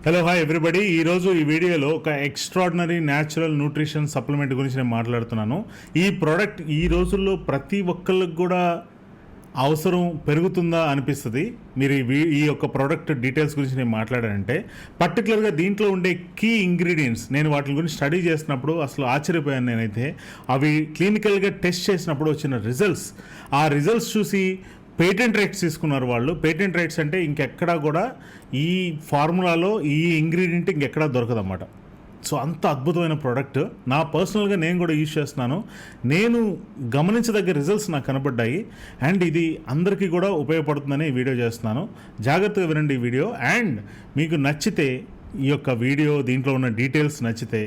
Hello hi everybody. ఈరోజు ఈ వీడియోలో ఒక ఎక్స్ట్రాడినరీ న్యాచురల్ న్యూట్రిషన్ సప్లిమెంట్ గురించి నేను మాట్లాడుతున్నాను. ఈ ప్రోడక్ట్ ఈ రోజుల్లో ప్రతి ఒక్కళ్ళకి కూడా అవసరం పెరుగుతుందా అనిపిస్తుంది. మీరు ఈ యొక్క ప్రోడక్ట్ డీటెయిల్స్ గురించి నేను మాట్లాడానంటే పర్టికులర్గా దీంట్లో ఉండే కీ ఇంగ్రీడియంట్స్ నేను వాటి గురించి స్టడీ చేసినప్పుడు అసలు ఆశ్చర్యపోయాను. నేనైతే అవి క్లినికల్గా టెస్ట్ చేసినప్పుడు వచ్చిన రిజల్ట్స్, ఆ రిజల్ట్స్ చూసి పేటెంట్ రైట్స్ తీసుకున్నారు వాళ్ళు. పేటెంట్ రైట్స్ అంటే ఇంకెక్కడా కూడా ఈ ఫార్ములాలో ఈ ఇంగ్రీడియంట్ ఇంకెక్కడా దొరకదన్నమాట. సో అంత అద్భుతమైన ప్రోడక్ట్. నా పర్సనల్గా నేను కూడా యూజ్ చేస్తున్నాను. నేను గమనించదగ్గ రిజల్ట్స్ నాకు కనపడ్డాయి. అండ్ ఇది అందరికీ కూడా ఉపయోగపడుతుందని ఈ వీడియో చేస్తున్నాను. జాగ్రత్తగా వినండి ఈ వీడియో. అండ్ మీకు నచ్చితే ఈ యొక్క వీడియో, దీంట్లో ఉన్న డీటెయిల్స్ నచ్చితే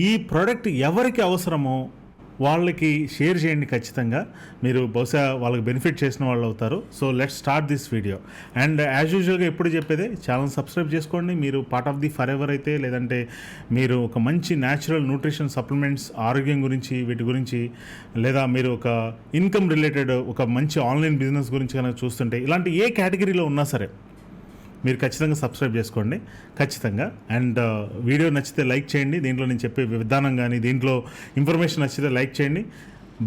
ఈ ప్రోడక్ట్ ఎవరికి అవసరమో వాళ్ళకి షేర్ చేయండి. ఖచ్చితంగా మీరు బహుశా వాళ్ళకి బెనిఫిట్ చేసిన వాళ్ళు అవుతారు. So let's start this video. And as యూజువల్గా ఎప్పుడు చెప్పేదే, ఛానల్ సబ్స్క్రైబ్ చేసుకోండి. మీరు part of the for ever అయితే, లేదంటే మీరు ఒక మంచి న్యాచురల్ న్యూట్రిషన్ సప్లిమెంట్స్, ఆరోగ్యం గురించి, వీటి గురించి, లేదా మీరు ఒక ఇన్కమ్ రిలేటెడ్ ఒక మంచి ఆన్లైన్ బిజినెస్ గురించి కనుక చూస్తుంటే, ఇలాంటి ఏ కేటగిరీలో ఉన్నా సరే మీరు ఖచ్చితంగా సబ్స్క్రైబ్ చేసుకోండి ఖచ్చితంగా. అండ్ వీడియో నచ్చితే లైక్ చేయండి. దీంట్లో నేను చెప్పే విధానం కానీ, దీంట్లో ఇన్ఫర్మేషన్ నచ్చితే లైక్ చేయండి.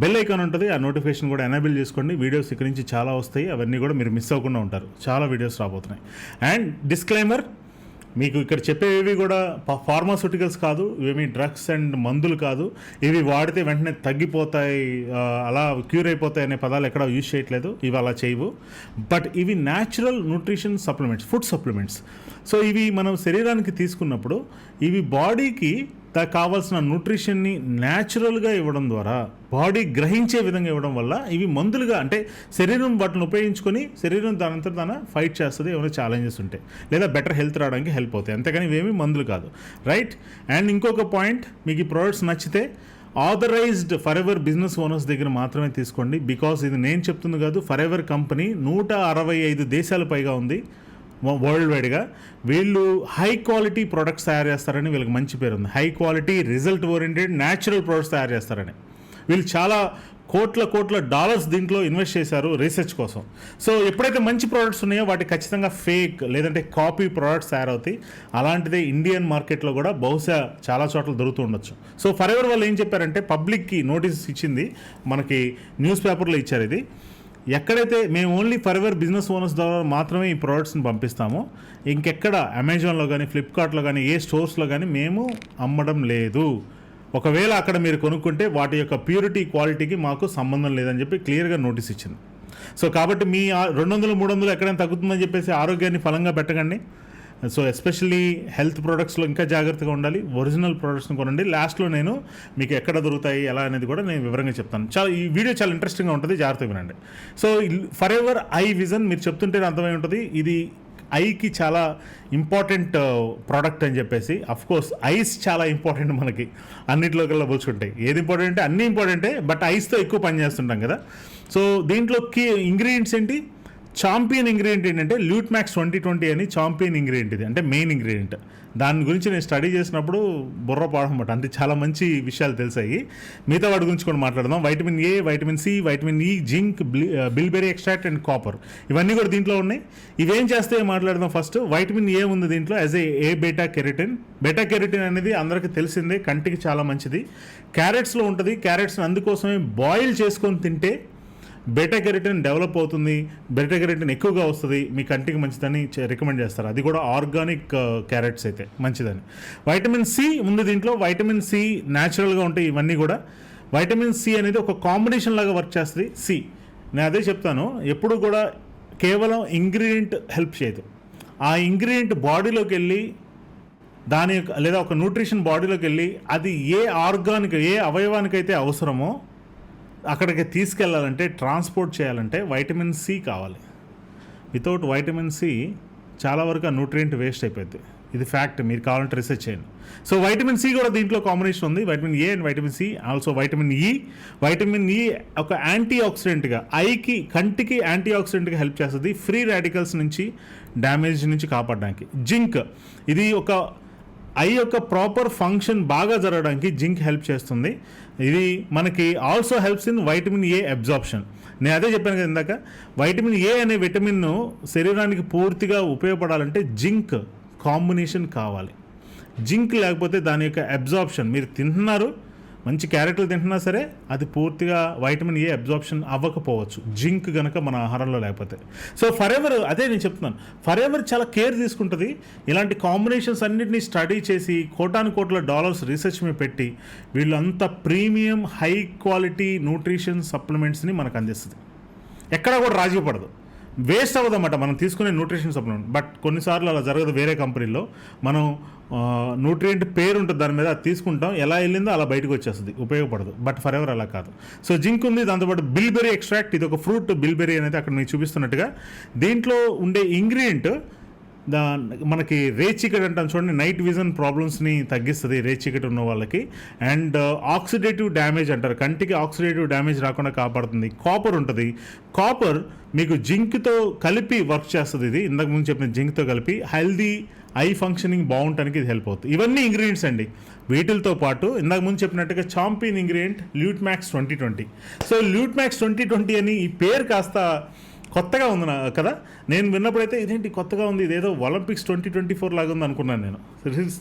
బెల్ ఐకాన్ ఉంటుంది, ఆ నోటిఫికేషన్ కూడా ఎనేబుల్ చేసుకోండి. వీడియోస్ ఇక్కడి నుంచి చాలా వస్తాయి, అవన్నీ కూడా మీరు మిస్ అవ్వకుండా ఉంటారు. చాలా వీడియోస్ రాబోతున్నాయి. అండ్ డిస్క్లైమర్, మీకు ఇక్కడ చెప్పేవి కూడా ఫార్మాస్యూటికల్స్ కాదు, ఇవేమి డ్రగ్స్ అండ్ మందులు కాదు. ఇవి వాడితే వెంటనే తగ్గిపోతాయి, అలా క్యూర్ అయిపోతాయి అనే పదాలు ఎక్కడ యూజ్ చేయట్లేదు. ఇవి అలా చేయవు. బట్ ఇవి natural nutrition supplements, food supplements. So ఇవి మనం శరీరానికి తీసుకున్నప్పుడు ఇవి బాడీకి కావాల్సిన న్యూట్రిషన్ని న్యాచురల్గా ఇవ్వడం ద్వారా, బాడీ గ్రహించే విధంగా ఇవ్వడం వల్ల ఇవి మందులుగా, అంటే శరీరం వాటిని ఉపయోగించుకొని శరీరం దానంతా దాని ఫైట్ చేస్తుంది ఏమైనా ఛాలెంజెస్ ఉంటే, లేదా బెటర్ హెల్త్ రావడానికి హెల్ప్ అవుతాయి. అంతేకాని ఇవేమీ మందులు కాదు, రైట్? అండ్ ఇంకొక పాయింట్, మీకు ఈ ప్రోడక్ట్స్ నచ్చితే authorised Forever business owners దగ్గర మాత్రమే తీసుకోండి. బికాస్ ఇది నేను చెప్తుంది కాదు, ఫర్ ఎవర్ కంపెనీ 165 దేశాల పైగా ఉంది వరల్డ్ వైడ్గా. వీళ్ళు హై క్వాలిటీ ప్రొడక్ట్స్ తయారు చేస్తారని వీళ్ళకి మంచి పేరు ఉంది. High quality, result oriented, natural products తయారు చేస్తారని వీళ్ళు చాలా కోట్ల డాలర్స్ దీంట్లో ఇన్వెస్ట్ చేశారు రీసెర్చ్ కోసం. సో ఎప్పుడైతే మంచి ప్రోడక్ట్స్ ఉన్నాయో వాటికి ఖచ్చితంగా ఫేక్ లేదంటే కాపీ ప్రోడక్ట్స్ తయారవుతాయి. అలాంటిదే ఇండియన్ మార్కెట్లో కూడా బహుశా చాలా చోట్ల దొరుకుతూ ఉండొచ్చు. సో ఫర్ ఎవర్ వాళ్ళు ఏం చెప్పారంటే, పబ్లిక్కి నోటీస్ ఇచ్చింది, మనకి న్యూస్ పేపర్లో ఇచ్చారు. ఇది ఎక్కడైతే మేము only for ever business owners ద్వారా మాత్రమే ఈ ప్రోడక్ట్స్ని పంపిస్తామో, ఇంకెక్కడ అమెజాన్లో కానీ, ఫ్లిప్కార్ట్లో కానీ, ఏ స్టోర్స్లో కానీ మేము అమ్మడం లేదు. ఒకవేళ అక్కడ మీరు కొనుక్కుంటే వాటి యొక్క ప్యూరిటీ, క్వాలిటీకి మాకు సంబంధం లేదని చెప్పి క్లియర్గా నోటీస్ ఇచ్చింది. సో కాబట్టి మీ 200-300 ఎక్కడైనా తగ్గుతుందని చెప్పేసి ఆరోగ్యాన్ని ఫలంగా పెట్టకండి. సో ఎస్పెషల్లీ హెల్త్ ప్రోడక్ట్స్లో ఇంకా జాగ్రత్తగా ఉండాలి. ఒరిజినల్ ప్రోడక్ట్స్ని కొనండి. లాస్ట్లో నేను మీకు ఎక్కడ దొరుకుతాయి ఎలా అనేది కూడా నేను వివరంగా చెప్తాను. ఈ వీడియో చాలా ఇంట్రెస్టింగ్గా ఉంటుంది, జాగ్రత్తగా వినండి. So for ever eye vision మీరు చెప్తుంటే అర్థమై ఉంటుంది, ఇది ఐకి చాలా ఇంపార్టెంట్ ప్రోడక్ట్ అని చెప్పేసి. అఫ్కోర్స్ ఐస్ చాలా ఇంపార్టెంట్ మనకి, అన్నింటిలో కల్లా పోల్చుకుంటాయి. ఏది ఇంపార్టెంట్ అంటే అన్నీ ఇంపార్టెంటే, బట్ ఐస్తో ఎక్కువ పని చేస్తుంటాం కదా. సో దీంట్లో కీ ఇంగ్రీడియంట్స్ ఏంటి? చాంపియన్ ఇంగ్రీడియంట్ ఏంటంటే ల్యూట్ మ్యాక్స్ 2020 అని చాంపియన్ ఇంగ్రీడియంట్. ఇది అంటే మెయిన్ ఇంగ్రీడియంట్. దాని గురించి నేను స్టడీ చేసినప్పుడు బుర్ర పాడమాట, అంటే చాలా మంచి విషయాలు తెలిసాయి. మిగతా వాటి గురించి కూడా మాట్లాడదాం. Vitamin A, vitamin C, vitamin E, zinc, bilberry extract and copper, ఇవన్నీ కూడా దీంట్లో ఉన్నాయి. ఇవేం చేస్తే మాట్లాడదాం. ఫస్ట్ వైటమిన్ ఏ ఉంది దీంట్లో as A beta carotene. Beta carotene అనేది అందరికీ తెలిసిందే, కంటికి చాలా మంచిది. క్యారెట్స్లో ఉంటుంది. క్యారెట్స్ని అందుకోసమే బాయిల్ చేసుకొని తింటే బీటా కెరటిన్ డెవలప్ అవుతుంది, బీటా కెరటిన్ ఎక్కువగా వస్తుంది, మీ కంటికి మంచిదని రికమెండ్ చేస్తారు. అది కూడా ఆర్గానిక్ క్యారెట్స్ అయితే మంచిదని. వైటమిన్ సి ఉంది దీంట్లో. వైటమిన్ సి న్యాచురల్గా ఉంటాయి ఇవన్నీ కూడా. వైటమిన్ సి అనేది ఒక కాంబినేషన్ లాగా వర్క్ చేస్తుంది. నేను అదే చెప్తాను, ఎప్పుడు కూడా కేవలం ఇంగ్రీడియంట్ హెల్ప్ చేయదు. ఆ ఇంగ్రీడియంట్ బాడీలోకి వెళ్ళి దాని యొక్క, లేదా ఒక న్యూట్రిషన్ బాడీలోకి వెళ్ళి అది ఏ ఆర్గానిక్, ఏ అవయవానికైతే అవసరమో అక్కడికి తీసుకెళ్ళాలంటే, ట్రాన్స్పోర్ట్ చేయాలంటే వైటమిన్ సి కావాలి. వితౌట్ వైటమిన్ సి చాలా వరకు ఆ న్యూట్రియంట్ వేస్ట్ అయిపోద్ది. ఇది ఫ్యాక్ట్, మీరు కావాలంటే రీసెర్చ్ చేయండి. సో వైటమిన్ సి కూడా దీంట్లో కాంబినేషన్ ఉంది, vitamin A and vitamin C. Also vitamin E. Vitamin E ఒక యాంటీ ఆక్సిడెంట్గా, కంటికి యాంటీ ఆక్సిడెంట్గా హెల్ప్ చేస్తుంది, ఫ్రీ రాడికల్స్ నుంచి, డ్యామేజ్ నుంచి కాపాడడానికి. జింక్, ఇది ఒక ఐ యొక్క ప్రాపర్ ఫంక్షన్ బాగా జరగడానికి జింక్ హెల్ప్ చేస్తుంది. ఇది మనకి also helps in vitamin A absorption. నేను అదే చెప్పాను కదా ఇందాక, వైటమిన్ ఏ అనే విటమిన్ను శరీరానికి పూర్తిగా ఉపయోగపడాలంటే జింక్ కాంబినేషన్ కావాలి. జింక్ లేకపోతే దాని యొక్క అబ్జార్ప్షన్, మీరు తింటున్నారు, మంచి క్యారెట్లు తింటున్నా సరే అది పూర్తిగా వైటమిన్ ఏ అబ్జార్ప్షన్ అవ్వకపోవచ్చు జింక్ కనుక మన ఆహారంలో లేకపోతే. సో ఫర్ ఎవర్, అదే నేను చెప్తున్నాను, ఫర్ ఎవర్ చాలా కేర్ తీసుకుంటుంది. ఇలాంటి కాంబినేషన్స్ అన్నింటినీ స్టడీ చేసి కోటాను కోట్ల డాలర్స్ రీసెర్చ్ మీద పెట్టి వీళ్ళంతా ప్రీమియం హై క్వాలిటీ న్యూట్రిషన్ సప్లిమెంట్స్ని మనకు అందిస్తుంది. ఎక్కడా కూడా రాజీ పడదు, వేస్ట్ అవ్వదన్నమాట మనం తీసుకునే న్యూట్రిషన్ సప్లిమెంట్. బట్ కొన్నిసార్లు అలా జరగదు. వేరే కంపెనీలో మనం న్యూట్రియంట్ పేరు ఉంటుంది దాని మీద, అది తీసుకుంటాం, ఎలా వెళ్ళిందో అలా బయటకు వచ్చేస్తుంది, ఉపయోగపడదు. బట్ ఫర్ ఎవర్ అలా కాదు. సో జింక్ ఉంది, దాంతోపాటు బిల్బెరీ ఎక్స్ట్రాక్ట్, ఇది ఒక ఫ్రూట్ బిల్బెరీ అనేది అక్కడ మీకు చూపిస్తున్నట్టుగా. దీంట్లో ఉండే ఇంగ్రీడియంట్ మనకి రేచీకట్ అంటాం చూడండి, నైట్ విజన్ ప్రాబ్లమ్స్ని తగ్గిస్తుంది రేచీకట్ ఉన్న వాళ్ళకి. అండ్ ఆక్సిడేటివ్ డ్యామేజ్ అంటారు, కంటికి ఆక్సిడేటివ్ డ్యామేజ్ రాకుండా కాపాడుతుంది. కాపర్ ఉంటుంది, కాపర్ మీకు జింక్తో కలిపి వర్క్ చేస్తుంది. ఇది ఇంతకు ముందు చెప్పిన జింక్తో కలిపి హెల్దీ ఐ ఫంక్షనింగ్ బాగుంటానికి ఇది హెల్ప్ అవుతుంది. ఇవన్నీ ఇంగ్రీడియంట్స్ అండి. వీటితో పాటు ఇందాక ముందు చెప్పినట్టుగా champion ingredient Lutemax 2020. So Lutemax 2020 అని ఈ పేరు కాస్త కొత్తగా ఉంది కదా. నేను విన్నప్పుడైతే ఇదేంటి కొత్తగా ఉంది, ఇదేదో ఒలింపిక్స్ 2024 లాగా ఉంది అనుకున్నాను నేను.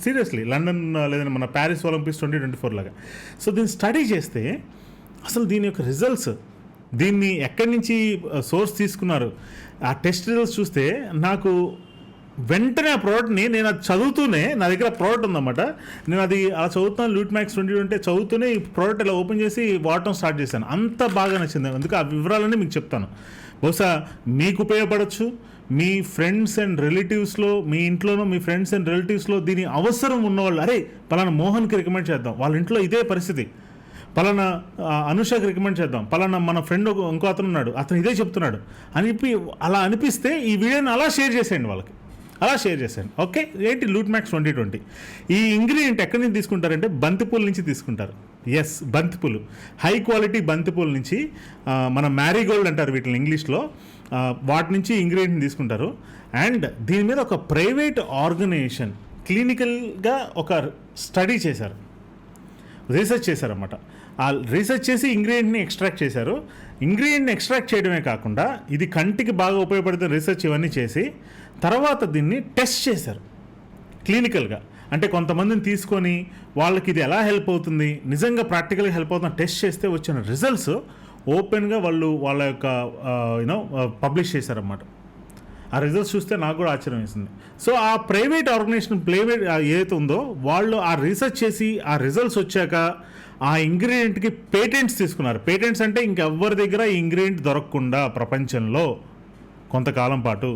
సీరియస్లీ లండన్ లేదంటే మన ప్యారిస్ ఒలింపిక్స్ 2024 లాగా. సో దీన్ని స్టడీ చేస్తే అసలు దీని యొక్క రిజల్ట్స్, దీన్ని ఎక్కడి నుంచి సోర్స్ తీసుకున్నారు, ఆ టెస్ట్ రిజల్ట్స్ చూస్తే నాకు వెంటనే ఆ ప్రోడక్ట్ని నేను అది చదువుతూనే, నా దగ్గర ప్రోడక్ట్ ఉందన్నమాట, నేను అది అలా చదువుతున్నాను ల్యూట్ మ్యాక్స్ 2020 చదువుతూనే ఈ ప్రోడక్ట్ ఇలా ఓపెన్ చేసి వాడటం స్టార్ట్ చేశాను. అంత బాగా నచ్చింది. అందుకే ఆ వివరాలన్నీ మీకు చెప్తాను. బహుశా మీకు ఉపయోగపడవచ్చు, మీ ఫ్రెండ్స్ అండ్ రిలేటివ్స్లో, మీ ఇంట్లోనూ మీ ఫ్రెండ్స్ అండ్ రిలేటివ్స్లో దీని అవసరం ఉన్నవాళ్ళు, అరే పలానా మోహన్కి రికమెండ్ చేద్దాం, వాళ్ళ ఇంట్లో ఇదే పరిస్థితి, పలానా అనుషకి రికమెండ్ చేద్దాం, పలానా మన ఫ్రెండ్ ఇంకో అతను ఉన్నాడు, అతను ఇదే చెప్తున్నాడు అని అలా అనిపిస్తే ఈ వీడియోని అలా షేర్ చేసేయండి వాళ్ళకి, అలా షేర్ చేశాను. ఓకే, ఏంటి ల్యూట్ మ్యాక్స్ 2020. ఈ ఇంగ్రీడియంట్ ఎక్కడి నుంచి తీసుకుంటారంటే బంతిపూల నుంచి తీసుకుంటారు. ఎస్, బంతిపూలు, హై క్వాలిటీ బంతిపూల నుంచి, మన మ్యారీగోల్డ్ అంటారు వీటిని ఇంగ్లీష్లో, వాటి నుంచి ఇంగ్రీడియంట్ తీసుకుంటారు. అండ్ దీని మీద ఒక ప్రైవేట్ ఆర్గనైజేషన్ క్లినికల్గా ఒక స్టడీ చేశారు, రీసెర్చ్ చేశారన్నమాట. ఆ రీసెర్చ్ చేసి ఇంగ్రీడియంట్ని ఎక్స్ట్రాక్ట్ చేశారు. ఇంగ్రీడియంట్ని ఎక్స్ట్రాక్ట్ చేయడమే కాకుండా ఇది కంటికి బాగా ఉపయోగపడుతున్న రీసెర్చ్ ఇవన్నీ చేసి తర్వాత దీన్ని టెస్ట్ చేశారు క్లినికల్గా. అంటే కొంతమందిని తీసుకొని వాళ్ళకి ఇది ఎలా హెల్ప్ అవుతుంది, నిజంగా ప్రాక్టికల్గా హెల్ప్ అవుతుంది టెస్ట్ చేస్తే వచ్చిన రిజల్ట్స్ ఓపెన్గా వాళ్ళు వాళ్ళ యొక్క పబ్లిష్ చేశారన్నమాట. ఆ రిజల్ట్స్ చూస్తే నాకు కూడా ఆశ్చర్యం వేసింది. సో ఆ ప్రైవేట్ ఆర్గనైజేషన్ ఏదైతే ఉందో వాళ్ళు ఆ రీసెర్చ్ చేసి ఆ రిజల్ట్స్ వచ్చాక ఆ ఇంగ్రీడియంట్కి పేటెంట్స్ తీసుకున్నారు. పేటెంట్స్ అంటే ఇంకెవ్వరి దగ్గర ఈ ఇంగ్రీడియంట్ దొరకకుండా ప్రపంచంలో కొంతకాలం పాటు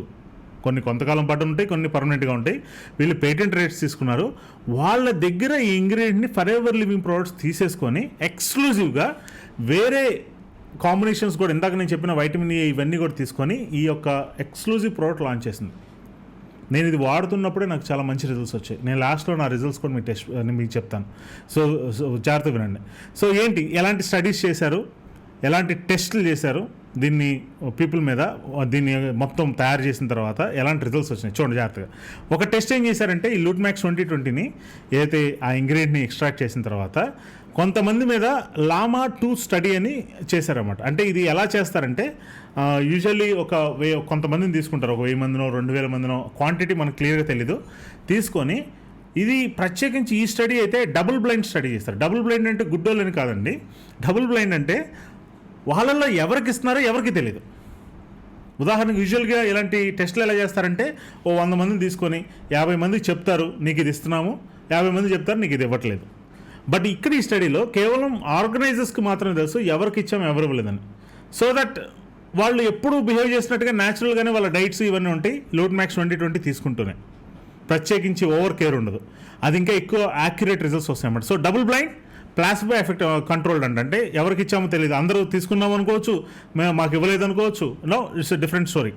ఉంటాయి, కొన్ని పర్మనెంట్గా ఉంటాయి. వీళ్ళు పేటెంట్ రైట్స్ తీసుకున్నారు. వాళ్ళ దగ్గర ఈ ఇంగ్రీడియంట్ని ఫర్ ఎవర్ లివింగ్ ప్రోడక్ట్స్ తీసేసుకొని ఎక్స్క్లూజివ్గా వేరే కాంబినేషన్స్ కూడా, ఇందాక నేను చెప్పిన వైటమిన్ ఏ ఇవన్నీ కూడా తీసుకొని ఈ యొక్క ఎక్స్క్లూజివ్ ప్రోడక్ట్ లాంచ్ చేసింది. నేను ఇది వాడుతున్నప్పుడే నాకు చాలా మంచి రిజల్ట్స్ వచ్చాయి. నేను లాస్ట్లో నా రిజల్ట్స్ కూడా మీకు చెప్తాను. సో జాగ్రత్తగా వినండి. సో ఏంటి, ఎలాంటి స్టడీస్ చేశారు, ఎలాంటి టెస్టులు చేశారు దీన్ని పీపుల్ మీద, దీన్ని మొత్తం తయారు చేసిన తర్వాత ఎలాంటి రిజల్ట్స్ వచ్చినాయి చూడండి జాగ్రత్తగా. ఒక టెస్ట్ ఏం చేశారంటే ఈ ల్యూట్ మ్యాక్స్ 2020ని ఏదైతే ఆ ఇంగ్రీడియంట్ని ఎక్స్ట్రాక్ట్ చేసిన తర్వాత కొంతమంది మీద లామా 2 స్టడీ అని చేశారన్నమాట. అంటే ఇది ఎలా చేస్తారంటే యూజువల్లీ కొంతమందిని తీసుకుంటారు, 1000 మందినో 2000 మందినో, క్వాంటిటీ మనకు క్లియర్గా తెలీదు, తీసుకొని ఇది ప్రత్యేకించి ఈ స్టడీ అయితే డబుల్ బ్లైండ్ స్టడీ చేస్తారు. డబుల్ బ్లైండ్ అంటే గుడ్డోళ్ళని కాదండి. డబుల్ బ్లైండ్ అంటే వాళ్ళల్లో ఎవరికి ఇస్తున్నారో ఎవరికి తెలియదు. ఉదాహరణకు యూజువల్గా ఇలాంటి టెస్టులు ఎలా చేస్తారంటే 100 మందిని తీసుకొని 50 మందికి చెప్తారు నీకు ఇది ఇస్తున్నాము, 50 మంది చెప్తారు నీకు ఇది ఇవ్వట్లేదు. బట్ ఇక్కడ ఈ స్టడీలో కేవలం ఆర్గనైజర్స్కి మాత్రమే తెలుసు ఎవరికి ఇచ్చాము ఎవరు ఇవ్వలేదని. సో దట్ వాళ్ళు ఎప్పుడు బిహేవ్ చేసినట్టుగా న్యాచురల్గానే వాళ్ళ డైట్స్ ఇవన్నీ ఉంటాయి ల్యూట్ మ్యాక్స్ 2020 తీసుకుంటూనే, ప్రత్యేకించి ఓవర్ కేర్ ఉండదు. అది ఇంకా ఎక్కువ యాక్యురేట్ రిజల్ట్స్ వస్తాయి అన్నమాట. So double blind placebo effect controlled అంటే ఎవరికి ఇచ్చామో తెలియదు, అందరూ తీసుకున్నాం అనుకోవచ్చు, మాకు ఇవ్వలేదు అనుకోవచ్చు. No, it's different story.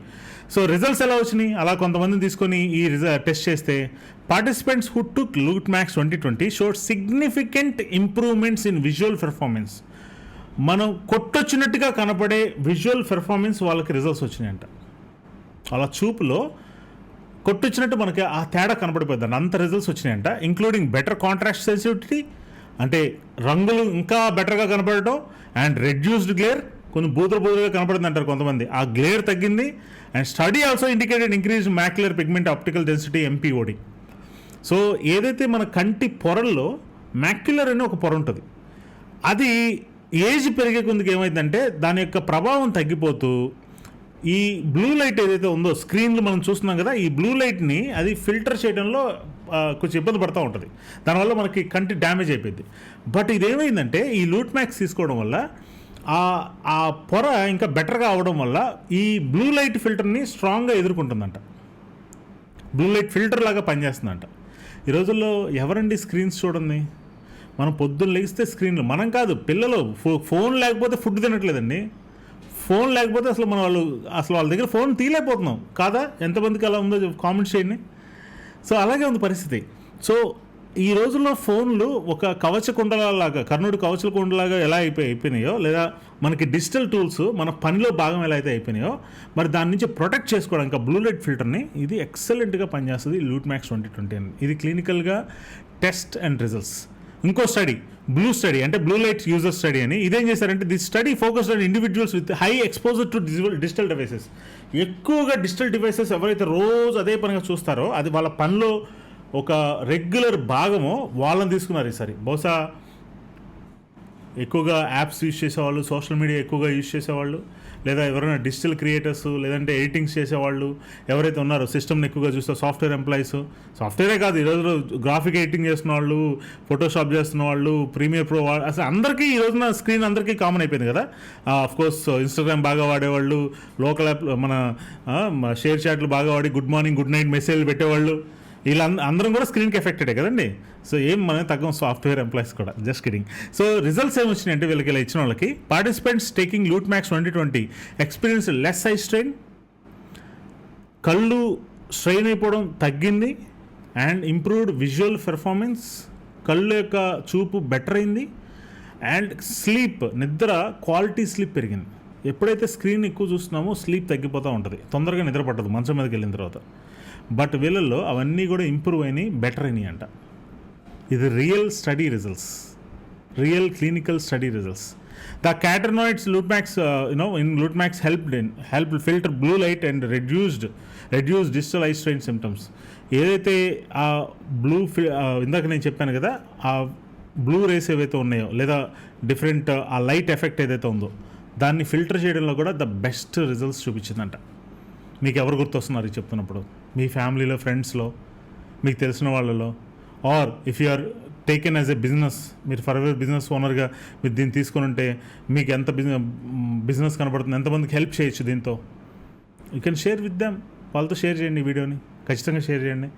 So results ఎలా వచ్చినాయి, అలా కొంతమందిని తీసుకొని ఈ టెస్ట్ చేస్తే participants who took Lutemax 2020 showed significant improvements in visual performance. మనం కొట్టొచ్చినట్టుగా కనపడే విజువల్ పెర్ఫార్మెన్స్ వాళ్ళకి రిజల్ట్స్ వచ్చినాయంట. అలా చూపులో కొట్టొచ్చినట్టు మనకి ఆ తేడా కనపడిపోద్దండి, అంత రిజల్ట్స్ వచ్చినాయంట. ఇంక్లూడింగ్ బెటర్ కాంట్రాస్ట్ సెన్సిటివిటీ, అంటే రంగులు ఇంకా బెటర్గా కనపడటం, అండ్ రెడ్యూస్డ్ గ్లేర్, కొన్ని బూదులుగా కనపడింది అంటారు కొంతమంది, ఆ గ్లేర్ తగ్గింది. And study also indicated increase macular pigment optical density MPOD. So ఏదైతే మన కంటి పొరల్లో మ్యాక్యులర్ అనే ఒక పొర ఉంటుంది, అది ఏజ్ పెరిగే కొందుకు ఏమైందంటే దాని యొక్క ప్రభావం తగ్గిపోతూ ఈ బ్లూ లైట్ ఏదైతే ఉందో స్క్రీన్లో మనం చూస్తున్నాం కదా, ఈ బ్లూ లైట్ని అది ఫిల్టర్ చేయడంలో కొంచెం ఇబ్బంది పడుతూ ఉంటుంది. దానివల్ల మనకి కంటి డ్యామేజ్ అయిపోయింది. బట్ ఇదేమైందంటే ఈ లూట్ మ్యాక్స్ తీసుకోవడం వల్ల ఆ పొర ఇంకా బెటర్గా అవడం వల్ల ఈ బ్లూ లైట్ ఫిల్టర్ని స్ట్రాంగ్గా ఎదుర్కొంటుందంట. బ్లూ లైట్ ఫిల్టర్ లాగా పనిచేస్తుందంట. ఈ రోజుల్లో ఎవరండి స్క్రీన్స్ చూడండి, మనం పొద్దున్న లెగిస్తే స్క్రీన్లు, మనం కాదు పిల్లలు, ఫోన్ లేకపోతే ఫుడ్ తినట్లేదండి. ఫోన్ లేకపోతే అసలు వాళ్ళ దగ్గర ఫోన్ తీయలేకపోతున్నాం కాదా? ఎంతమందికి అలా ఉందో కామెంట్స్ చేయండి. సో అలాగే ఉంది పరిస్థితి. సో ఈ రోజుల్లో ఫోన్లు ఒక కవచ కుండలాగా, కర్ణుడి కవచ కుండలాగా ఎలా అయిపోయినాయో, లేదా మనకి డిజిటల్ టూల్స్ మన పనిలో భాగం ఎలా అయితే అయిపోయినాయో, మరి దాని నుంచి ప్రొటెక్ట్ చేసుకోవడానికి బ్లూ లైట్ ఫిల్టర్ని ఇది ఎక్సలెంట్గా పనిచేస్తుంది లూట్ మ్యాక్స్ 2020 అని. ఇది క్లినికల్గా టెస్ట్ అండ్ రిజల్ట్స్. ఇంకో స్టడీ బ్లూ స్టడీ అంటే బ్లూ లైట్ యూజర్ స్టడీ అని. ఇదేం చేశారంటే this study focused on individuals with high exposure to digital devices. ఎక్కువగా డిజిటల్ డివైసెస్ ఎవరైతే రోజు అదే పనిగా చూస్తారో, అది వాళ్ళ పనిలో ఒక రెగ్యులర్ భాగమో వాళ్ళని తీసుకున్నారు ఈసారి. బహుశా ఎక్కువగా యాప్స్ యూజ్ చేసేవాళ్ళు, సోషల్ మీడియా ఎక్కువగా యూజ్ చేసేవాళ్ళు, లేదా ఎవరైనా డిజిటల్ క్రియేటర్స్, లేదంటే ఎడిటింగ్స్ చేసేవాళ్ళు ఎవరైతే ఉన్నారో, సిస్టమ్ని ఎక్కువగా చూస్తే సాఫ్ట్వేర్ ఎంప్లాయీస్, సాఫ్ట్వేరే కాదు ఈరోజు గ్రాఫిక్ ఎడిటింగ్ చేస్తున్న వాళ్ళు, ఫోటోషాప్ చేస్తున్న వాళ్ళు, ప్రీమియర్ ప్రో అసలు అందరికీ ఈ రోజున స్క్రీన్ అందరికీ కామన్ అయిపోయింది కదా. కోర్స్ ఇన్స్టాగ్రామ్ బాగా వాడేవాళ్ళు, లోకల్ యాప్ మన షేర్ చాట్లు బాగా వాడి గుడ్ మార్నింగ్ గుడ్ నైట్ మెసేజ్లు పెట్టేవాళ్ళు, వీళ్ళ అందరం కూడా స్క్రీన్కి ఎఫెక్టెడే కదండి. సో ఏం మనం తగ్గం సాఫ్ట్వేర్ ఎంప్లాయీస్ కూడా, జస్ట్ కిడింగ్. సో రిజల్ట్స్ ఏమొచ్చినాయి అంటే వీళ్ళకి ఇలా ఇచ్చిన వాళ్ళకి, participants taking loot max 2020 experience less eye strain, కళ్ళు స్ట్రెయిన్ అయిపోవడం తగ్గింది, అండ్ ఇంప్రూవ్డ్ విజువల్ పెర్ఫార్మెన్స్, కళ్ళు యొక్క చూపు బెటర్ అయింది, అండ్ స్లీప్, నిద్ర క్వాలిటీ స్లీప్ పెరిగింది. ఎప్పుడైతే స్క్రీన్ ఎక్కువ చూస్తున్నామో స్లీప్ తగ్గిపోతూ ఉంటుంది, తొందరగా నిద్ర పట్టదు మంచం మీదకి వెళ్ళిన తర్వాత. బట్ వీళ్ళల్లో అవన్నీ కూడా ఇంప్రూవ్ అయినాయి, బెటర్ అయినాయి అంట. ఇది real study results, real clinical study results. The carotenoids Lutemax in Lutemax helped filter blue light and reduced digital eye strain symptoms. ఏదైతే ఆ ఇందాక నేను చెప్పాను కదా, ఆ బ్లూ రేస్ ఏవైతే ఉన్నాయో, లేదా డిఫరెంట్ ఆ లైట్ ఎఫెక్ట్ ఏదైతే ఉందో, దాన్ని ఫిల్టర్ చేయడంలో కూడా ద బెస్ట్ రిజల్ట్స్ చూపించిందంట. మీకు ఎవరు గుర్తొస్తున్నారు చెప్తున్నప్పుడు? మీ ఫ్యామిలీలో, ఫ్రెండ్స్లో, మీకు తెలిసిన వాళ్ళలో, or if you are taken as a business, మీరు ఫర్దర్ బిజినెస్ ఓనర్గా మీరు దీన్ని తీసుకుని ఉంటే మీకు ఎంత బిజినెస్ కనబడుతుంది, ఎంతమందికి హెల్ప్ చేయొచ్చు దీంతో, you can share with them. వాళ్ళతో షేర్ చేయండి ఈ వీడియోని, ఖచ్చితంగా షేర్ చేయండి.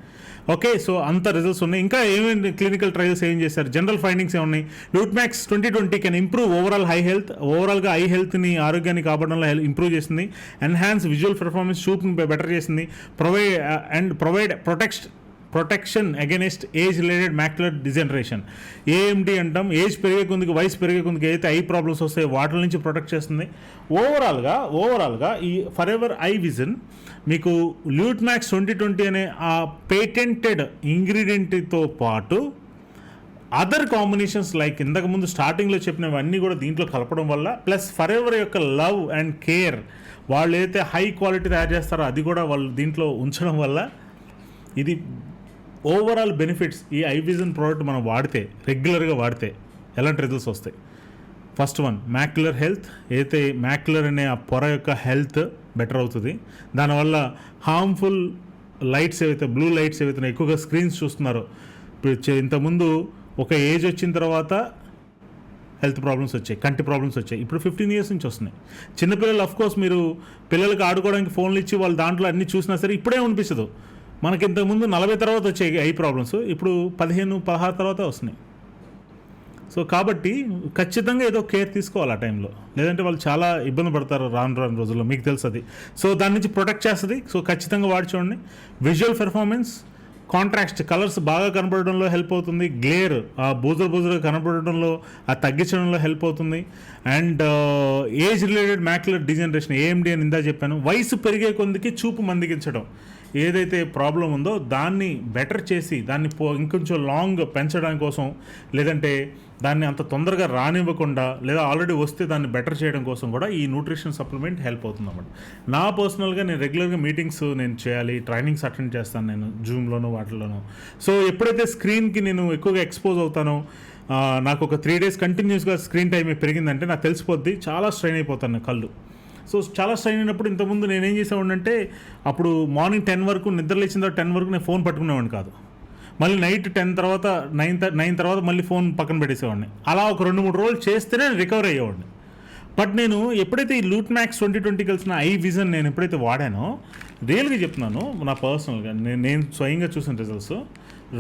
ఓకే, సో అంత రిజల్ట్స్ ఉన్నాయి. ఇంకా ఏమేమి క్లినికల్ ట్రయల్స్ ఏం చేశారు, జనరల్ ఫైండింగ్స్ ఏమున్నాయి? Loot max 2020 can improve overall high health, ఓవరాల్గా ఐ హెల్త్ని, ఆరోగ్యాన్ని కాపాడడంలో ఇంప్రూవ్ చేసింది, ఎన్హాన్స్ విజువల్ పెర్ఫార్మెన్స్, చూపుని బెటర్ చేసింది, provide protection against age related macular degeneration. AMD అంటాం, ఏజ్ పెరిగే కొద్దికి, వయసు పెరిగే కొద్దికి ఏదైతే ఐ ప్రాబ్లమ్స్ వస్తాయో వాటి నుంచి ప్రొటెక్ట్ చేస్తుంది. ఓవరాల్గా ఈ ఫర్ ఎవర్ ఐ విజన్ మీకు లూట్ మ్యాక్స్ 2020 అనే ఆ పేటెంటెడ్ ఇంగ్రీడియంట్తో పాటు అదర్ కాంబినేషన్స్ లైక్ ఇంతకుముందు స్టార్టింగ్లో చెప్పినవన్నీ కూడా దీంట్లో కలపడం వల్ల, ప్లస్ ఫర్ ఎవర్ యొక్క లవ్ అండ్ కేర్, వాళ్ళు ఏదైతే హై క్వాలిటీ తయారు చేస్తారో అది కూడా వాళ్ళు దీంట్లో ఉంచడం వల్ల ఇది ఓవరాల్ బెనిఫిట్స్. ఈ ఐ విజన్ ప్రోడక్ట్ మనం వాడితే, రెగ్యులర్గా వాడితే ఎలాంటి రిజల్ట్స్ వస్తాయి? First one, macular health. ఏదైతే మ్యాక్యులర్ అనే ఆ పొర యొక్క హెల్త్ బెటర్ అవుతుంది. దానివల్ల హార్మ్ఫుల్ లైట్స్ ఏవైతే, బ్లూ లైట్స్ ఏవైతే ఎక్కువగా స్క్రీన్స్ చూస్తున్నారో, ఇంతకుముందు ఒక ఏజ్ వచ్చిన తర్వాత హెల్త్ ప్రాబ్లమ్స్ వచ్చాయి, కంటి ప్రాబ్లమ్స్ వచ్చాయి, ఇప్పుడు 15 years నుంచి వస్తున్నాయి. చిన్నపిల్లలు అఫ్కోర్స్ మీరు పిల్లలకి ఆడుకోవడానికి ఫోన్లు ఇచ్చి వాళ్ళు దాంట్లో అన్నీ చూసినా సరే ఇప్పుడే అనిపించదు. మనకి ఇంతకుముందు 40 తర్వాత వచ్చాయి ఐ ప్రాబ్లమ్స్, ఇప్పుడు 15-16 తర్వాత వస్తున్నాయి. సో కాబట్టి ఖచ్చితంగా ఏదో కేర్ తీసుకోవాలి ఆ టైంలో, లేదంటే వాళ్ళు చాలా ఇబ్బంది పడతారు రాను రోజుల్లో, మీకు తెలుసు అది. సో దాని నుంచి ప్రొటెక్ట్ చేస్తుంది. సో ఖచ్చితంగా వాడి చూడండి. విజువల్ పెర్ఫార్మెన్స్, కాంట్రాస్ట్, కలర్స్ బాగా కనపడడంలో హెల్ప్ అవుతుంది. గ్లేర్, ఆ బూజుగా కనపడడంలో ఆ తగ్గించడంలో హెల్ప్ అవుతుంది. And age related macular degeneration, AMD అని ఇందా చెప్పాను. వయసు పెరిగే కొందికి చూపు మందగించడం, ఏదైతే ప్రాబ్లం ఉందో దాన్ని బెటర్ చేసి దాన్ని ఇంకొంచెం లాంగ్ పెంచడానికి కోసం, లేదంటే దాన్ని అంత తొందరగా రానివ్వకుండా, లేదా ఆల్రెడీ వస్తే దాన్ని బెటర్ చేయడం కోసం కూడా ఈ న్యూట్రిషన్ సప్లిమెంట్ హెల్ప్ అవుతుంది అన్నమాట. నా పర్సనల్గా నేను రెగ్యులర్గా మీటింగ్స్ నేను చేయాలి, ట్రైనింగ్స్ అటెండ్ చేస్తాను నేను జూమ్లోనూ వాటిలోనూ. సో ఎప్పుడైతే స్క్రీన్కి నేను ఎక్కువగా ఎక్స్పోజ్ అవుతానో, నాకు ఒక 3 days కంటిన్యూస్గా స్క్రీన్ టైం పెరిగిందంటే నాకు తెలిసిపోద్ది, చాలా స్ట్రెయిన్ అయిపోతాను కళ్ళు. సో చాలా స్ట్రెయిన్ అయినప్పుడు ఇంతకుముందు నేనేం చేసేవాడిని, అప్పుడు మార్నింగ్ 10 వరకు నిద్ర లేచిన తర్వాత 10 వరకు నేను ఫోన్ పట్టుకునేవాడిని కాదు. మళ్ళీ నైట్ 10 తర్వాత 9 తర్వాత మళ్ళీ ఫోన్ పక్కన పెట్టేసేవాడిని. అలా ఒక 2-3 రోజులు చేస్తేనే రికవర్ అయ్యేవాడిని. బట్ నేను ఎప్పుడైతే ఈ లూట్ మ్యాక్స్ 2020 కలిసిన ఐ విజన్ నేను ఎప్పుడైతే వాడానో, రియల్గా చెప్తున్నాను, నా పర్సనల్గా నేను స్వయంగా చూసిన రిజల్ట్స్,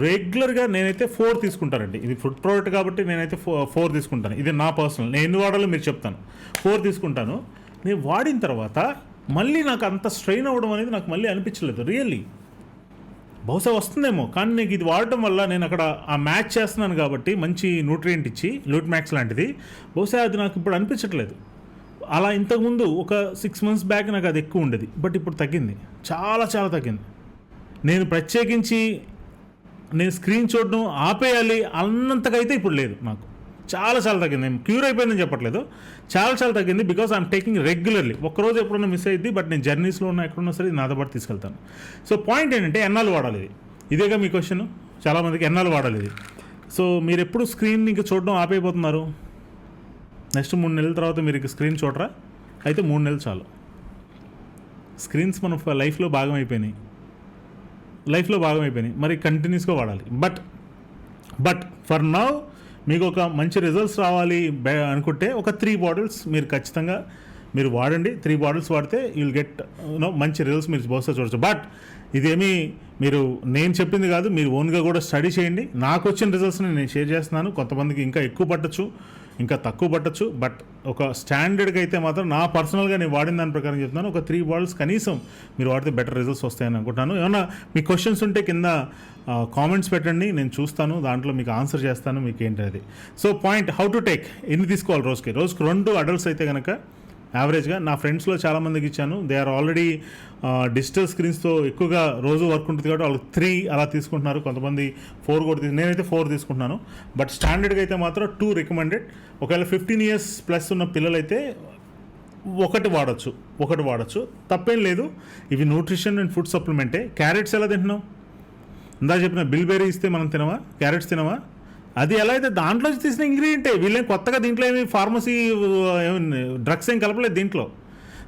రెగ్యులర్గా నేనైతే 4 తీసుకుంటానండి. ఇది ఫుడ్ ప్రోడక్ట్ కాబట్టి నేనైతే 4 తీసుకుంటాను. ఇది నా పర్సనల్, నేను ఎన్ని వాడాలో మీరు చెప్తాను. 4 తీసుకుంటాను. నేను వాడిన తర్వాత మళ్ళీ నాకు అంత స్ట్రెయిన్ అవ్వడం అనేది నాకు మళ్ళీ అనిపించలేదు. రియల్లీ బహుశా వస్తుందేమో, కానీ నాకు ఇది వాడటం వల్ల నేను అక్కడ ఆ మ్యాచ్ చేస్తున్నాను కాబట్టి మంచి న్యూట్రియంట్ ఇచ్చి లూట్ మ్యాక్స్ లాంటిది, బహుశా అది నాకు ఇప్పుడు అనిపించట్లేదు. అలా ఇంతకుముందు ఒక 6 months బ్యాక్ నాకు అది ఎక్కువ ఉండేది, బట్ ఇప్పుడు తగ్గింది, చాలా చాలా తగ్గింది. నేను ప్రత్యేకించి నేను స్క్రీన్ చూడడం ఆపేయాలి అన్నంతగా అయితే ఇప్పుడు లేదు, నాకు చాలా చాలా తగ్గింది. నేను క్యూర్ అయిపోయిందని చెప్పట్లేదు, చాలా చాలా తగ్గింది. Because I'm taking regularly. ఒక్కరోజు ఎప్పుడన్నా మిస్ అయ్యింది, బట్ నేను జర్నీస్లో ఉన్నా ఎక్కడున్నా సరే నాతో పాటు తీసుకెళ్తాను. సో పాయింట్ ఏంటంటే ఎన్నాళ్ళు వాడాలి ఇది, ఇదేగా మీ క్వశ్చన్ చాలామందికి, ఎన్నాళ్ళు వాడాలి ఇది. సో మీరు ఎప్పుడు స్క్రీన్ ఇంకా చూడడం ఆపైపోతున్నారు, నెక్స్ట్ 3 నెలల తర్వాత మీరు ఇక స్క్రీన్ చూడరా, అయితే 3 నెలలు చాలు. స్క్రీన్స్ మన లైఫ్లో భాగం అయిపోయినాయి, మరి కంటిన్యూస్గా వాడాలి. బట్ ఫర్ నౌ మీకు ఒక మంచి రిజల్ట్స్ రావాలి అనుకుంటే ఒక 3 bottles మీరు ఖచ్చితంగా మీరు వాడండి. 3 bottles వాడితే యుల్ గెట్ మంచి రిజల్ట్స్ మీరు బహుశా చూడవచ్చు. బట్ ఇదేమీ మీరు నేను చెప్పింది కాదు, మీరు ఓన్గా కూడా స్టడీ చేయండి. నాకు వచ్చిన రిజల్ట్స్ని నేను షేర్ చేస్తున్నాను. కొంతమందికి ఇంకా ఎక్కువ పట్టచ్చు, ఇంకా తక్కువ పట్టచ్చు. బట్ ఒక స్టాండర్డ్గా అయితే మాత్రం నా పర్సనల్గా నేను వాడిన దాని ప్రకారం చెప్తున్నాను, ఒక 3 bottles కనీసం మీరు వాడితే బెటర్ రిజల్ట్స్ వస్తాయని అనుకుంటున్నాను. ఏమన్నా మీ క్వశ్చన్స్ ఉంటే కింద కామెంట్స్ పెట్టండి, నేను చూస్తాను, దాంట్లో మీకు ఆన్సర్ చేస్తాను మీకు ఏంటి అది. So point, how to take, ఎన్ని తీసుకోవాలి రోజుకి 2 adults అయితే కనుక యావరేజ్గా. నా ఫ్రెండ్స్లో చాలామందికి ఇచ్చాను, దే ఆర్ ఆల్రెడీ డిజిటల్ స్క్రీన్స్తో ఎక్కువగా రోజు వర్క్ ఉంటుంది కాబట్టి వాళ్ళు 3 అలా తీసుకుంటున్నారు. కొంతమంది 4 కూడా నేనైతే 4 తీసుకుంటున్నాను. బట్ స్టాండర్డ్గా అయితే మాత్రం 2 రికమెండెడ్. ఒకవేళ 15 years ప్లస్ ఉన్న పిల్లలైతే ఒకటి వాడచ్చు, తప్పేం లేదు. ఇవి న్యూట్రిషన్ అండ్ ఫుడ్ సప్లిమెంటే. క్యారెట్స్ ఎలా తింటున్నాం, ఇందా చెప్పిన బిల్బెర్రీ ఇస్తే మనం తినవా, క్యారెట్స్ తినవా, అది ఎలా అయితే దాంట్లో తీసిన ఇంగ్రీడియంటే. వీళ్ళేం కొత్తగా దీంట్లో ఏమి ఫార్మసీ డ్రగ్స్ ఏం కలపలేదు దీంట్లో,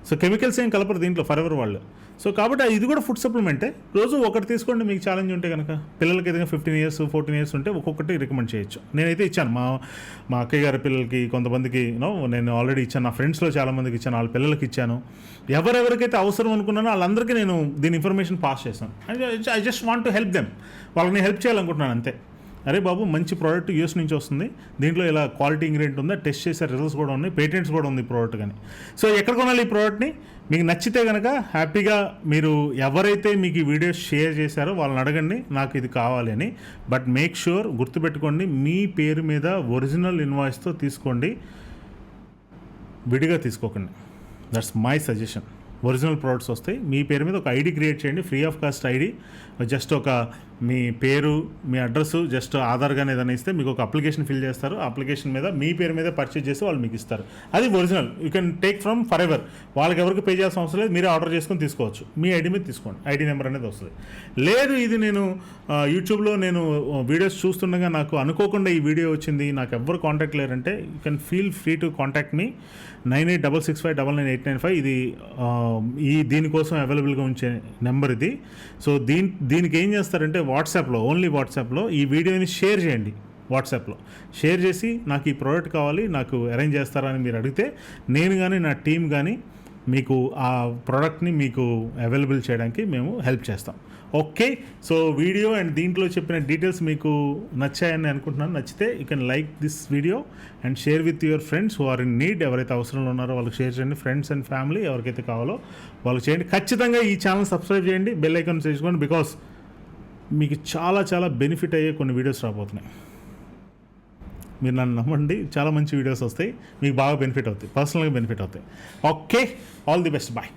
సో కెమికల్స్ ఏం కలపరు దీంట్లో ఫరెవర్ వాళ్ళు. సో కాబట్టి ఇది కూడా ఫుడ్ సప్లిమెంటే. రోజు ఒకటి తీసుకోండి, మీకు ఛాలెంజ్ ఉంటే కనుక. పిల్లలకి ఏదైనా 15 years 14 years ఉంటే ఒక్కొక్కటి రికమెండ్ చేయొచ్చు. నేనైతే ఇచ్చాను మా అక్కయ్య గారి పిల్లలకి, కొంతమందికి నేను ఆల్రెడీ ఇచ్చాను, నా ఫ్రెండ్స్లో చాలామందికి ఇచ్చాను, వాళ్ళ పిల్లలకి ఇచ్చాను. ఎవరెవరికైతే అవసరం అనుకున్నానో వాళ్ళందరికీ నేను దీని ఇన్ఫర్మేషన్ పాస్ చేశాను. I just want to help them, వాళ్ళని హెల్ప్ చేయాలనుకుంటున్నాను అంతే. అరే బాబు, మంచి ప్రోడక్ట్ యూఎస్ నుంచి వస్తుంది, దీంట్లో ఇలా క్వాలిటీ ఇంగ్రీడియంట్ ఉందా, టెస్ట్ చేసే రిజల్ట్స్ కూడా ఉన్నాయి, పేటెంట్స్ కూడా ఉంది ఈ ప్రోడక్ట్ కానీ. సో ఎక్కడ కొనాలి ఈ ప్రోడక్ట్ని, మీకు నచ్చితే కనుక హ్యాపీగా మీరు ఎవరైతే మీకు ఈ వీడియో షేర్ చేశారో వాళ్ళని అడగండి నాకు ఇది కావాలి అని. బట్ మేక్ ష్యూర్, గుర్తుపెట్టుకోండి, మీ పేరు మీద ఒరిజినల్ ఇన్వాయిస్తో తీసుకోండి, విడిగా తీసుకోకండి. That's my suggestion. Original products వస్తాయి, మీ పేరు మీద ఒక ఐడి క్రియేట్ చేయండి, free of cost ID. Just ఒక మీ పేరు, మీ అడ్రస్, జస్ట్ ఆధార్ కానీ ఏదైనా ఇస్తే మీకు ఒక అప్లికేషన్ ఫిల్ చేస్తారు. ఆ అప్లికేషన్ మీద మీ పేరు మీద పర్చేజ్ చేసి వాళ్ళు మీకు ఇస్తారు. అది original, you can take from for ever. వాళ్ళకి ఎవరికి పే చేయాల్సిన అవసరం లేదు, మీరే ఆర్డర్ చేసుకొని తీసుకోవచ్చు. మీ ఐడి మీద తీసుకోండి, ఐడి నెంబర్ అనేది వస్తుంది. లేదు ఇది నేను యూట్యూబ్లో నేను వీడియోస్ చూస్తుండగా నాకు అనుకోకుండా ఈ వీడియో వచ్చింది, నాకు ఎవ్వరు కాంటాక్ట్ లేరంటే you can feel free to contact me. 9866599895 ఇది దీనికోసం అవైలబుల్గా ఉంచే నెంబర్ ఇది. సో దీనికి ఏం చేస్తారంటే వాట్సాప్లో, ఓన్లీ వాట్సాప్లో ఈ వీడియోని షేర్ చేయండి. వాట్సాప్లో షేర్ చేసి నాకు ఈ ప్రోడక్ట్ కావాలి, నాకు అరేంజ్ చేస్తారా అని మీరు అడిగితే నేను కానీ నా టీం కానీ మీకు ఆ ప్రోడక్ట్ని మీకు అవైలబుల్ చేయడానికి మేము హెల్ప్ చేస్తాం. ఓకే, సో వీడియో అండ్ దీంట్లో చెప్పిన డీటెయిల్స్ మీకు నచ్చాయని అనుకుంటున్నాను. నచ్చితే you can like this video and share with your friends who are in need. ఎవరైతే అవసరంలో ఉన్నారో వాళ్ళకి షేర్ చేయండి. ఫ్రెండ్స్ అండ్ ఫ్యామిలీ ఎవరికైతే కావాలో వాళ్ళకి చేయండి. ఖచ్చితంగా ఈ ఛానల్ సబ్స్క్రైబ్ చేయండి, బెల్ ఐకాన్ చేసుకోండి. బికాస్ మీకు చాలా చాలా బెనిఫిట్ అయ్యే కొన్ని వీడియోస్ రాబోతున్నాయి. మీరు నన్ను నమ్మండి, చాలా మంచి వీడియోస్ వస్తాయి, మీకు బాగా బెనిఫిట్ అవుతాయి, పర్సనల్గా బెనిఫిట్ అవుతాయి. Okay, all the best, bye.